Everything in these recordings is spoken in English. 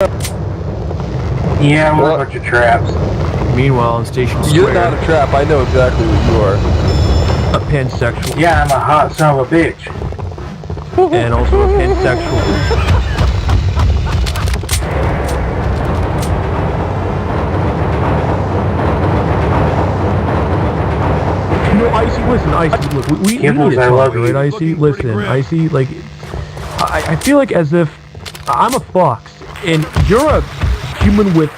Yeah, we're a bunch of traps. Meanwhile, on Station Square... You're not a trap, I know exactly what you are. A pansexual. Yeah, I'm a hot son of a bitch. And also a pansexual. No, Icy, listen, Icy, look, we need to talk, right, Icy? Listen, Icy, like, I feel like as if I'm a fox, and you're a human with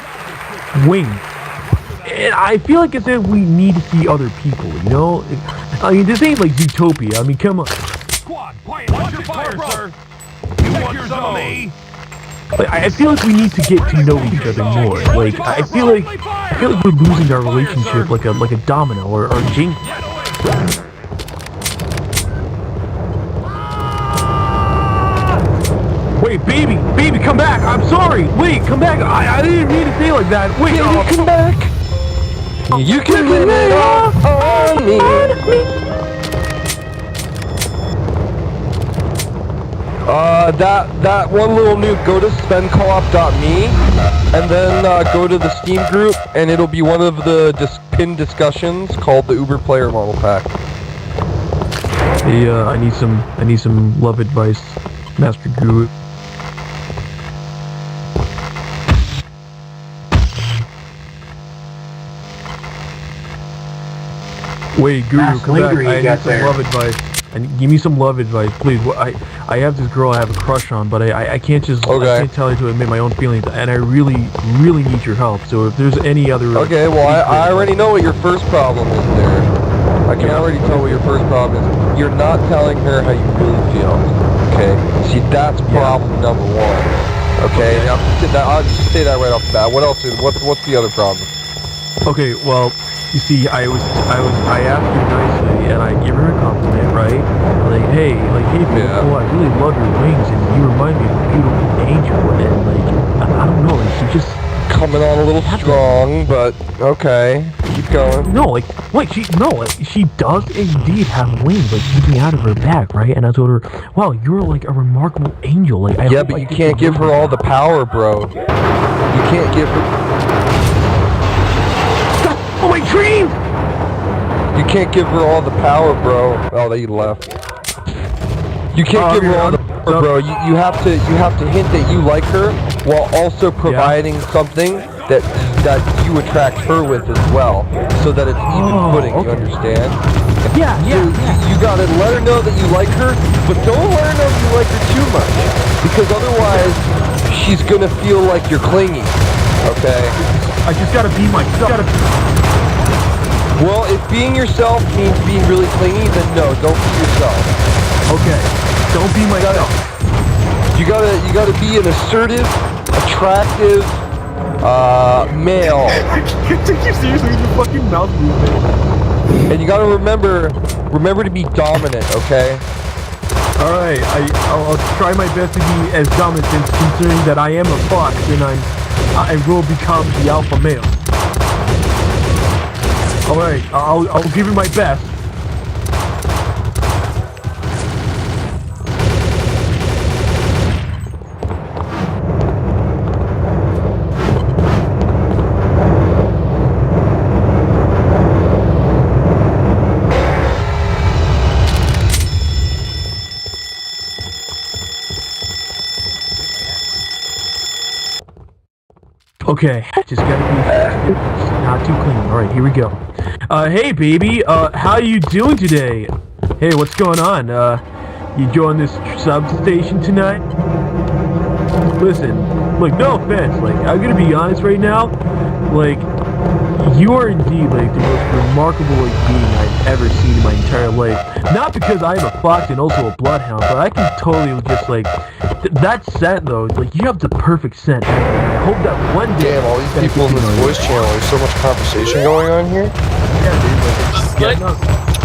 wings. And I feel like as if we need to see other people, you know? I mean, this ain't like Zootopia, I mean, come on. Squad, quiet, watch your fire, sir! You want some of me? Like, I feel like we need to get to know each other more. Like, I feel like we're losing our relationship like a domino or a Jenga. Wait, baby, come back! I'm sorry! Wait, come back! I didn't mean to say like that! Wait, baby, come back! You can blame it all on me! That one little nuke, go to spendcoop.me, and then go to the Steam group, and it'll be one of the pinned discussions called the Uber Player Model Pack. Hey, I need some love advice, Master Guru. Wait, Guru, come back. I need some love advice. And give me some love advice, please. I have this girl I have a crush on, but I can't just I can't tell her to admit my own feelings, and I really need your help. So if there's any other okay, well I already know what your first problem is there. I can already tell what your first problem is. You're not telling her how you really feel. Okay, see that's problem number one. Okay, I'll just say that right off the bat. What else? What's the other problem? Okay, well, you see, I asked you nicely, and I give her a compliment, right? Like, hey, beautiful, I really love your wings, and you remind me of a beautiful angel, and like, I don't know, like, she just... Coming on a little strong, but okay, keep going. No, she does indeed have wings, like, sticking out of her back, right? And I told her, wow, you're like a remarkable angel, like, yeah, but you can't give her all the power, bro. You can't give her... Oh, my dream! You can't give her all the power, bro. Oh, they left. You can't give her all the power, bro. You have to hint that you like her while also providing something that you attract her with as well, so that it's even footing. You understand? Yeah. You gotta let her know that you like her, but don't let her know that you like her too much, because otherwise she's gonna feel like you're clingy. Okay? I just gotta be myself. Well, if being yourself means being really clingy, then no, don't be yourself. Okay, don't be myself. You gotta be an assertive, attractive, male. Take you seriously with your fucking mouth movement. And you gotta remember to be dominant, okay? Alright, I'll try my best to be as dominant, considering that I am a fox and I will become the alpha male. Alright, I'll give it my best. Okay, just gotta be not too clean. Alright, here we go. Hey baby, how you doing today? Hey, what's going on? You join this substation tonight? Listen, like, no offense, like, I'm gonna be honest right now, like, you are indeed, like, the most remarkable, like, being I've ever seen in my entire life. Not because I am a fox and also a bloodhound, but I can totally just, like, that scent, though, like, you have the perfect scent. I hope that one day... Damn, all these people in this voice channel, there's so much conversation going on here. Yeah, dude, like, it's just getting up.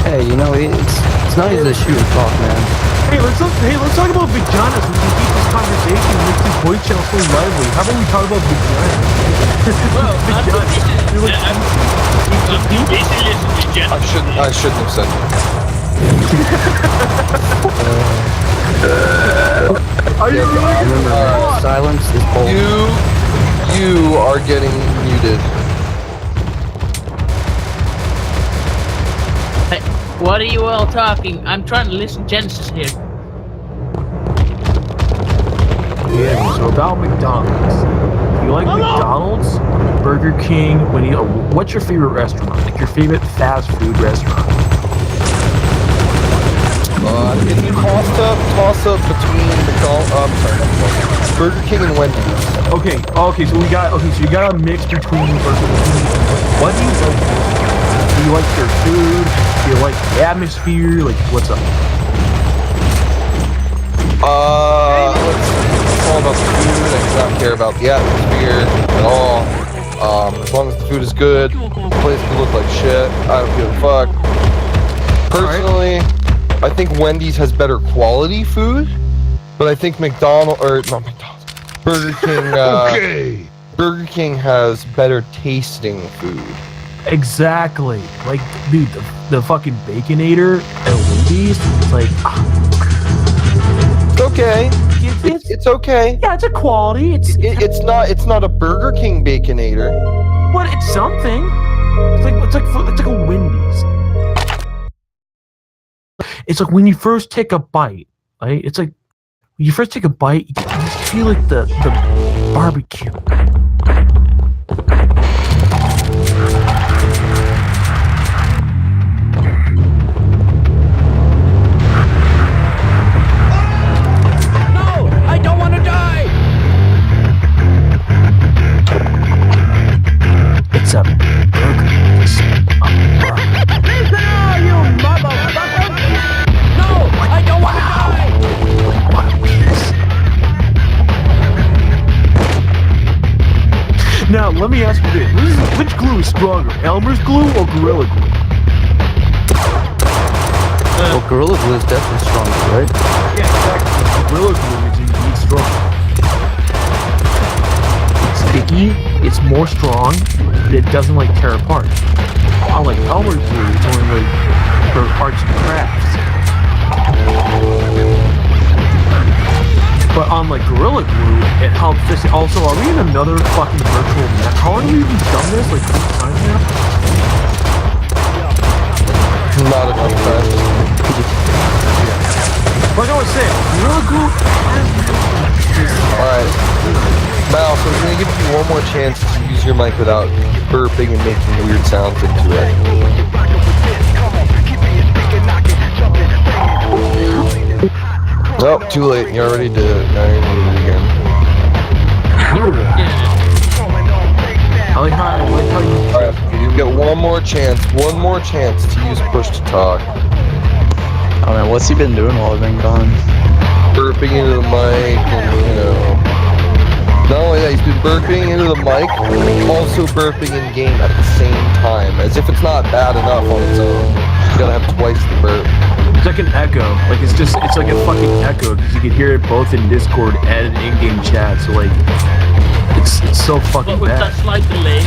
Hey, you know, it's not easy to shoot and talk, man. Hey, let's talk about vaginas. We can keep this conversation and make this voice channel so lively. How about we talk about vaginas? Well, I shouldn't have said that. Are you Remember, silence is bold. You are getting muted. Hey, what are you all talking? I'm trying to listen. Genesis here. Yeah, so about McDonald's. You like McDonald's, Burger King, what's your favorite restaurant? Like your favorite fast food restaurant? It's a toss-up between Burger King and Wendy's. Okay, so you got a mix between Burger King and what do you like? Do you like their food? Do you like the atmosphere? Like, what's up? It's all about the food. I do not care about the atmosphere at all. As long as the food is good, the place can look like shit. I don't give a fuck. Personally, I think Wendy's has better quality food, but I think Burger King. Burger King has better tasting food. Exactly. Like, dude, the fucking Baconator at Wendy's, it's like, It's okay. It's okay. yeah, it's a quality. It's not a Burger King Baconator. But it's something. It's like a Wendy's. It's like when you first take a bite, right? It's like when you first take a bite, you just feel like the barbecue. No, I don't want to die. It's a burger. It's a burger. Listen, all you motherfuckers! No, I don't want to die. Now, let me ask you this. Which glue is stronger, Elmer's glue or Gorilla Glue? Well, Gorilla Glue is definitely stronger, right? Yeah, exactly. Gorilla Glue is indeed stronger. It's sticky, it's more strong, it doesn't like tear apart. Unlike Elmer's glue, it's only like for arts and crafts. But on like Gorilla Glue, it helps this. Also, are we in another fucking virtual map? How long have we even done this? Like 3 times now? Not enough time. Like I was saying, Gorilla Glue has Alright. Mouse, I'm gonna give you one more chance to use your mic without burping and making weird sounds into it. Oh, too late. You already did it. Now you're gonna do it again. I like how you. Alright, you get one more chance to use push to talk. Oh man, what's he been doing while I've been gone? Burping into the mic and, not only that, he's been burping into the mic, also burping in game at the same time, as if it's not bad enough on its own. You gotta have twice the burp. It's like an echo. Like it's like a fucking echo because you can hear it both in Discord and in in-game chat. So like, it's so fucking What was bad. that slight delay?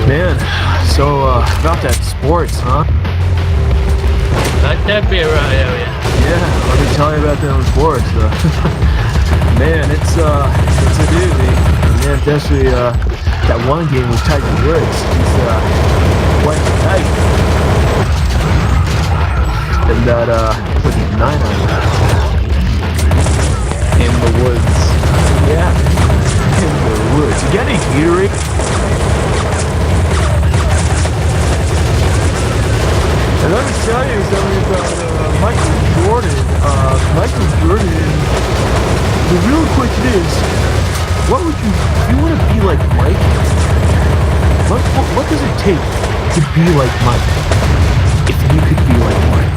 Man, so about that sports, huh? Like that beer right area. Yeah, let me tell you about them sports. Man, it's a doozy. Man, especially that one game with Tiger Woods. He's quite tight. And that with 9 in the woods. Yeah, in the woods. You got any Gatorade? And let me tell you something about Michael Jordan. Michael Jordan, the real question is, what would you, if you want to be like Mike, what does it take to be like Mike? If you could be like Mike.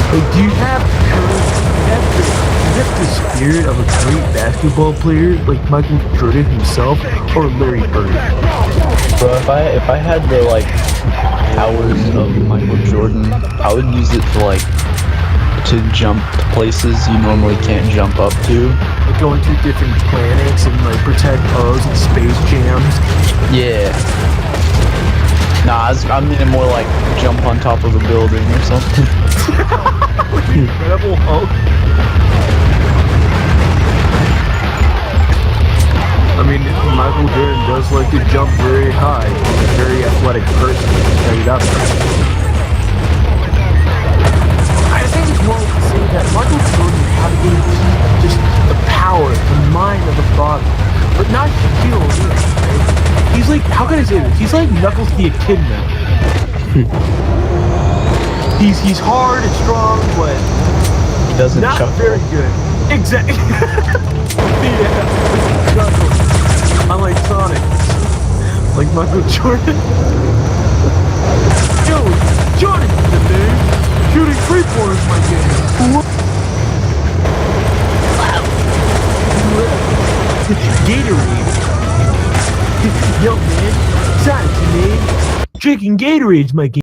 Like, do you have courage? Do you have the spirit spirit of a great basketball player like Michael Jordan himself or Larry Bird? Bro, if I had the like powers of Michael Jordan, I would use it to jump to places you normally can't jump up to. Like going to different planets and like protect O's and space jams. Yeah. Nah, I mean more like jump on top of a building or something. Incredible Hulk. I mean, Michael Jordan does like to jump very high. He's a very athletic person. Set it up. I think it's wrong to say that Michael Jordan had just the power, the mind of a father, but not skill either. Right? He's like, how can I say this? He's like Knuckles the Echidna. He's hard and strong, but He doesn't not chuckle. very good. Exactly. Yeah. Knuckles. Unlike Sonic. Like Michael Jordan. Yo, Jordan the name. Shooting free pointers my game. Gatorade. Yo man, Sonic's your name. Drinking Gatorade's my game.